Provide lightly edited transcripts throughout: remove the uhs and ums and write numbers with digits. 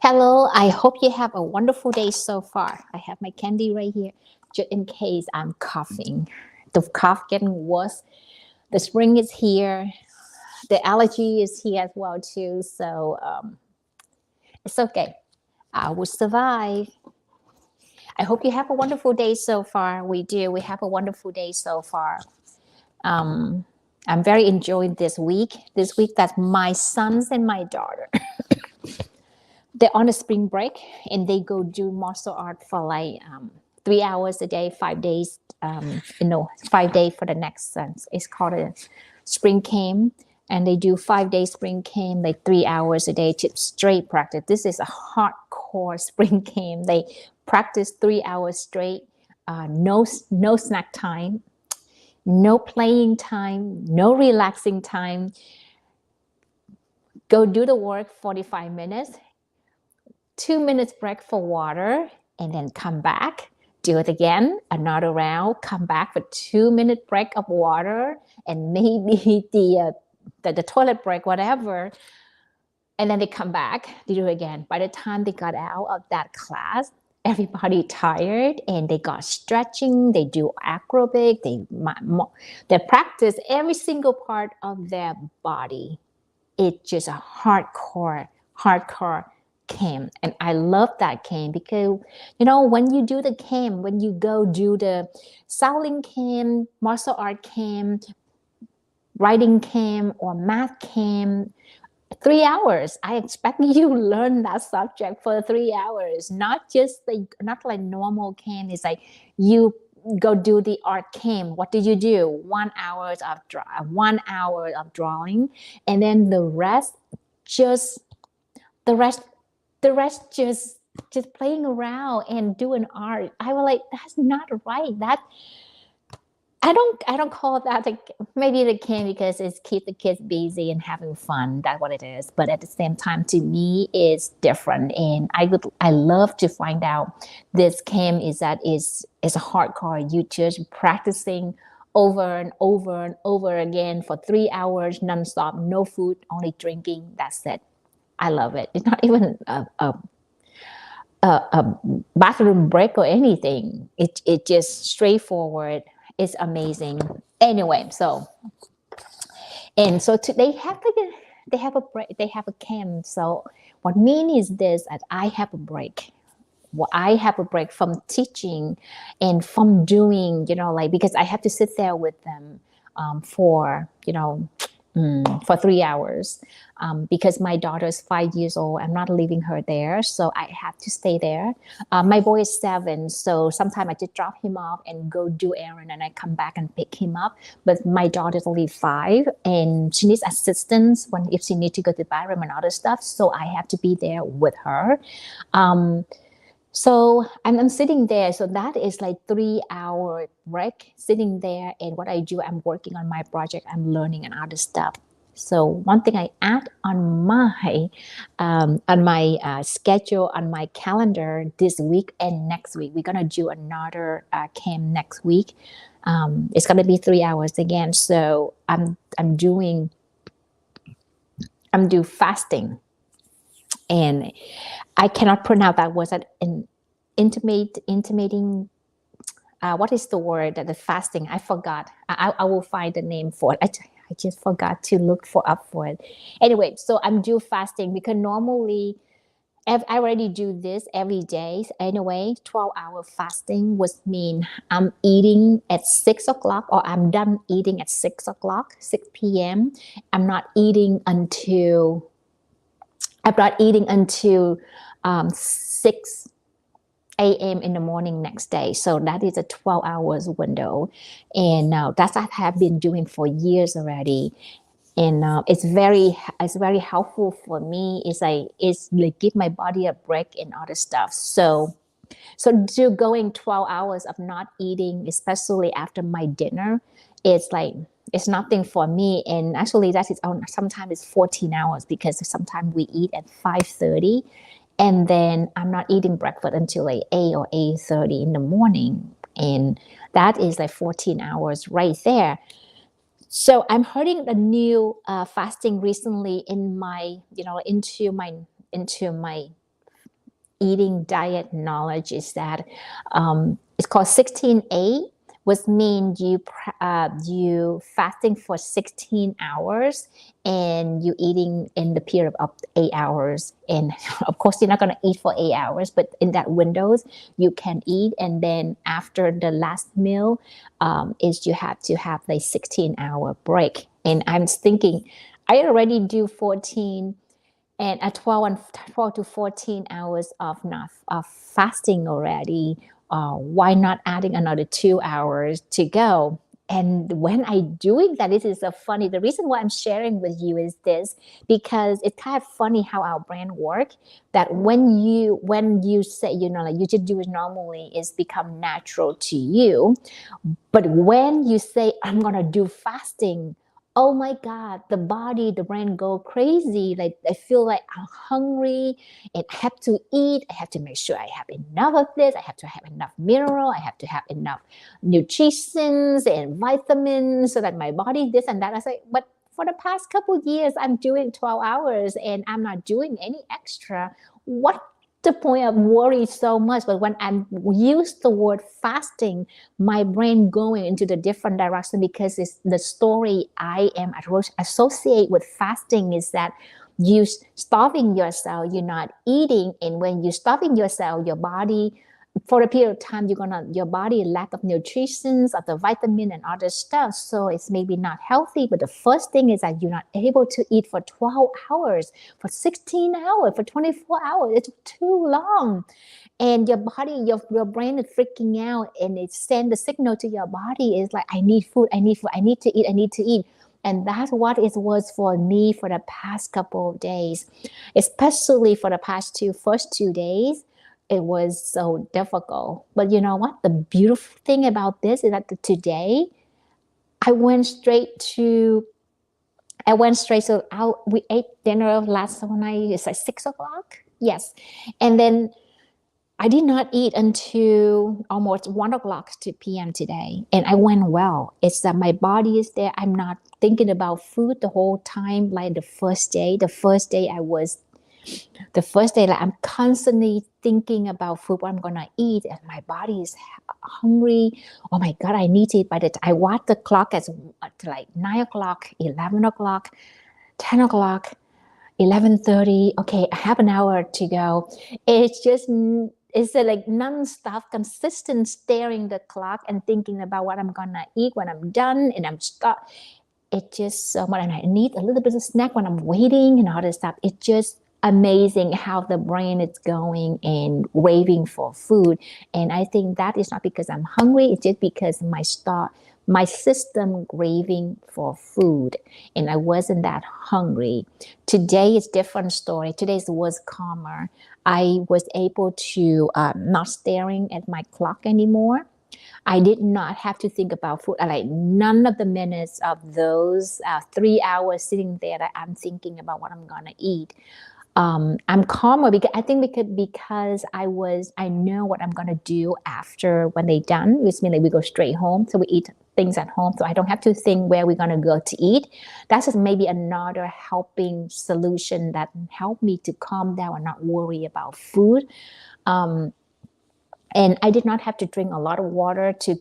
Hello, I hope you have a wonderful day so far. I have my candy right here just in case I'm coughing. The cough getting worse. The spring is here. The allergy is here as well too. So it's okay. I will survive. I hope you have a wonderful day so far. We do. We have a wonderful day so far. Um, I'm very enjoying this week. This week that my sons and my daughter they're on a spring break and they go do martial art for like 3 hours a day, 5 days, 5 days for the next sense. It's called a spring camp. And they do 5 days spring camp, like 3 hours a day, just straight practice. This is a hardcore spring camp. They practice 3 hours straight, no snack time, no playing time, no relaxing time. Go do the work 45 minutes, 2 minutes break for water, and then come back, do it again, another round, come back for 2 minute break of water, and maybe the toilet break, whatever, and then they come back, they do it again. By the time they got out of that class, everybody tired and they got stretching, they do aerobic, they practice every single part of their body. It's just a hardcore camp. And I love that camp because, when you do the camp, when you go do the Shaolin camp, martial art camp, writing camp, or math camp, 3 hours. I expect you to learn that subject for 3 hours, not like normal camp. It's like you go do the art camp. What did you do? 1 hour of drawing, and then just the rest the rest just playing around and doing art. I was like, that's not right. I don't call that maybe they can because it's keep the kids busy and having fun. That's what it is. But at the same time, to me, it's different. And I love to find out this camp is a hardcore. You just practicing over and over and over again for 3 hours nonstop, no food, only drinking. That's it. I love it. It's not even a bathroom break or anything. It just straightforward. It's amazing. Anyway, so they have a break. They have a camp. So what means is this: that I have a break. Well, I have a break from teaching and from doing, because I have to sit there with them for 3 hours because my daughter is 5 years old. I'm not leaving her there, so I have to stay there. My boy is 7, so sometimes I just drop him off and go do errand, and I come back and pick him up. But my daughter's only 5, and she needs assistance if she needs to go to the bathroom and other stuff. So I have to be there with her. So I'm sitting there. So that is like 3 hour break sitting there. And what I do, I'm working on my project. I'm learning and other stuff. So one thing I add on my schedule, on my calendar this week and next week, we're gonna do another camp next week. It's gonna be 3 hours again. So I'm doing fasting, and I cannot pronounce that word. An intimating. What is the word that the fasting? I forgot. I will find the name for it. I just forgot to look up for it. Anyway, so I'm do fasting because normally I already do this every day. Anyway, 12-hour fasting would mean I'm eating at 6 o'clock, or I'm done eating at 6 o'clock, 6 p.m. I'm not eating until 6 a.m. in the morning next day. So that is a 12 hours window. And now that's what I have been doing for years already. And it's very helpful for me. It's like give my body a break and other stuff. So to going 12 hours of not eating, especially after my dinner, it's nothing for me. And actually that is sometimes it's 14 hours because sometimes we eat at 5:30, and then I'm not eating breakfast until like 8 or 8:30 in the morning. And that is like 14 hours right there. So I'm hearing the new fasting recently into my eating diet knowledge is that it's called 16-8, which means you fasting for 16 hours and you eating in the period of 8 hours. And of course, you're not going to eat for 8 hours, but in that windows, you can eat. And then after the last meal, is you have to have a 16-hour break. And I'm thinking, I already do 14 and at 12 to 14 hours of fasting already. Why not adding another 2 hours to go? And when I doing that, this is so funny. The reason why I'm sharing with you is this, because it's kind of funny how our brain work. That when you say, like you just do it normally, it's become natural to you. But when you say, I'm gonna do fasting, oh my God, the body, the brain go crazy. Like I feel like I'm hungry and I have to eat. I have to make sure I have enough of this. I have to have enough mineral. I have to have enough nutritions and vitamins so that my body this and that. I say, but for the past couple of years, I'm doing 12 hours and I'm not doing any extra. What the point of worry so much? But when I use the word fasting, my brain going into the different direction, because it's the story I am associate with fasting is that you starving yourself, you're not eating, and when you're starving yourself, your body for a period of time, your body lack of nutrition, of the vitamin and other stuff. So it's maybe not healthy. But the first thing is that you're not able to eat for 12 hours, for 16 hours, for 24 hours. It's too long. And your body, your brain is freaking out, and it sends the signal to your body. It's like, I need food, I need food, I need to eat, I need to eat. And that's what it was for me for the past couple of days, especially for the first 2 days. It was so difficult. But you know what? The beautiful thing about this is that today I went straight to so out. We ate dinner last night. It's like 6 o'clock. Yes. And then I did not eat until almost 1 o'clock p.m. today. And I went well. It's that my body is there. I'm not thinking about food the whole time like the first day. The first day, like I'm constantly thinking about food, what I'm gonna eat, and my body is hungry. Oh my God, I need to eat. By the time I watch the clock at like 9 o'clock, 11 o'clock, 10 o'clock, 11:30. Okay, half an hour to go. It's like non-stop, consistent staring the clock and thinking about what I'm gonna eat when I'm done and I'm stuck. It just so much, and I need a little bit of snack when I'm waiting and all this stuff. It just amazing how the brain is going and raving for food. And I think that is not because I'm hungry, it's just because my system craving for food, and I wasn't that hungry. Today is different story. Today was calmer. I was able to not staring at my clock anymore. I did not have to think about food. Like none of the minutes of those 3 hours sitting there that I'm thinking about what I'm gonna eat. I'm calmer because I know what I'm gonna do after when they done, which means like we go straight home. So we eat things at home. So I don't have to think where we're gonna go to eat. That's just maybe another helping solution that helped me to calm down and not worry about food. And I did not have to drink a lot of water to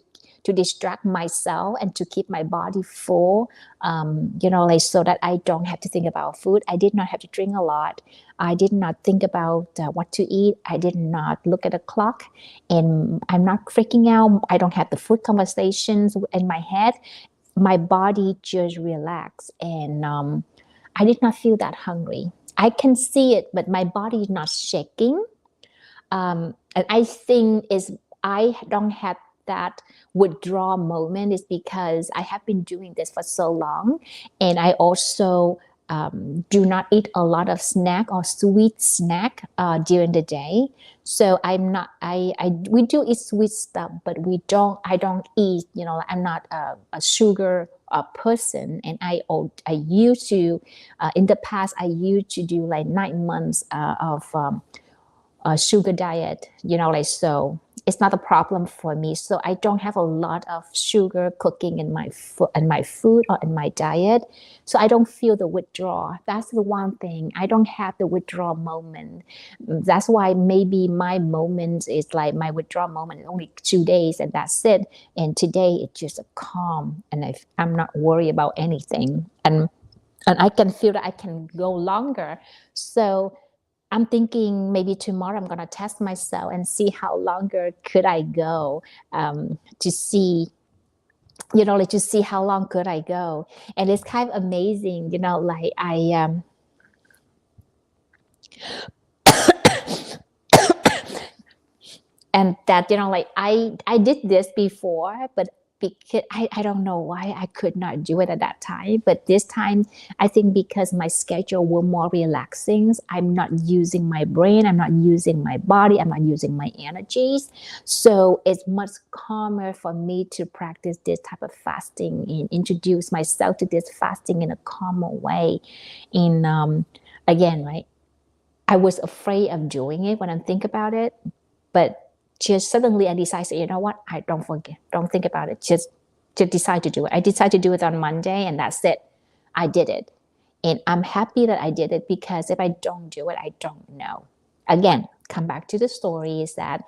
distract myself and to keep my body full, like so that I don't have to think about food. I did not have to drink a lot. I did not think about what to eat. I did not look at the clock, and I'm not freaking out. I don't have the food conversations in my head. My body just relaxed, and I did not feel that hungry. I can see it, but my body is not shaking. And I think I don't have that withdrawal moment is because I have been doing this for so long, and I also do not eat a lot of snack or sweet snack during the day. So I'm not. We do eat sweet stuff, but I don't eat. I'm not a sugar person, and I used to in the past I used to do like 9 months of sugar diet, like so. it's not a problem for me. So I don't have a lot of sugar cooking in my food or in my diet. So I don't feel the withdrawal. That's the one thing. I don't have the withdrawal moment. That's why maybe my moment is like my withdrawal moment is only 2 days and that's it. And today it's just a calm and I'm not worried about anything. And I can feel that I can go longer. So I'm thinking maybe tomorrow I'm gonna test myself and see how longer could I go, to see, like to see how long could I go. And it's kind of amazing, like and that, like I did this before, but because I don't know why I could not do it at that time. But this time, I think because my schedule were more relaxing, I'm not using my brain, I'm not using my body, I'm not using my energies. So it's much calmer for me to practice this type of fasting and introduce myself to this fasting in a calmer way. In again, right? I was afraid of doing it when I think about it, but just suddenly I decided, you know what? I don't think about it. Just decide to do it. I decided to do it on Monday, and that's it. I did it, and I'm happy that I did it because if I don't do it, I don't know. Again, come back to the story is that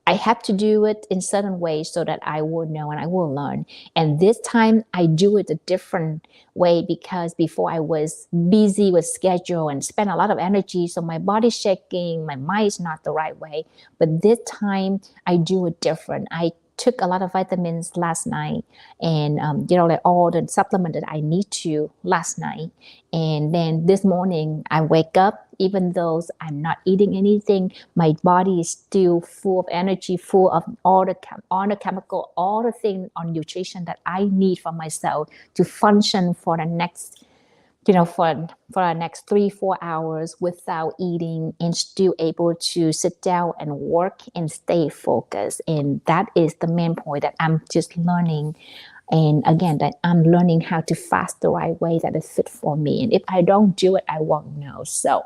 I have to do it in certain ways so that I will know and I will learn. And this time I do it a different way because before I was busy with schedule and spent a lot of energy. So my body's shaking, my mind is not the right way. But this time I do it different. I took a lot of vitamins last night and like all the supplement that I need to last night. And then this morning I wake up, even though I'm not eating anything, my body is still full of energy, full of all the chemical, all the things on nutrition that I need for myself to function for the next, for the next 3-4 hours without eating and still able to sit down and work and stay focused. And that is the main point that I'm just learning. And again, that I'm learning how to fast the right way that is fit for me. And if I don't do it, I won't know. So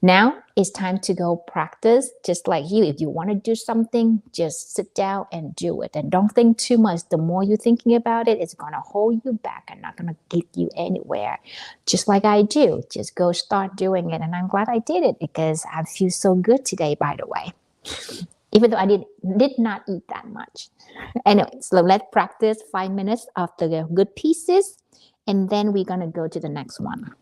now it's time to go practice. Just like you, if you want to do something, just sit down and do it. And don't think too much. The more you're thinking about it, it's going to hold you back and not going to get you anywhere. Just like I do. Just go start doing it. And I'm glad I did it because I feel so good today, by the way. Even though I did not eat that much. Anyway, so let's practice 5 minutes of the good pieces. And then we're going to go to the next one.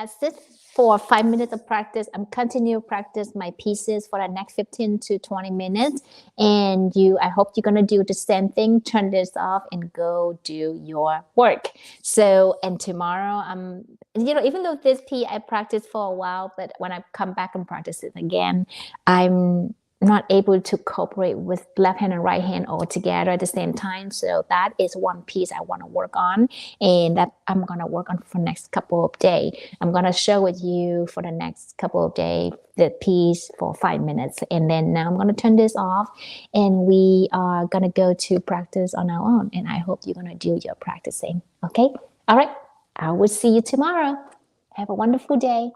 that's it for 5 minutes of practice. I'm continue practice my pieces for the next 15 to 20 minutes. And I hope you're gonna do the same thing. Turn this off and go do your work. So, and tomorrow, even though this piece I practiced for a while, but when I come back and practice it again, I'm not able to cooperate with left hand and right hand all together at the same time. So that is one piece I want to work on, and that I'm going to work on for next couple of days. I'm going to share with you for the next couple of days the piece for 5 minutes. And then now I'm going to turn this off, and we are going to go to practice on our own. And I hope you're going to do your practicing. Okay. All right. I will see you tomorrow. Have a wonderful day.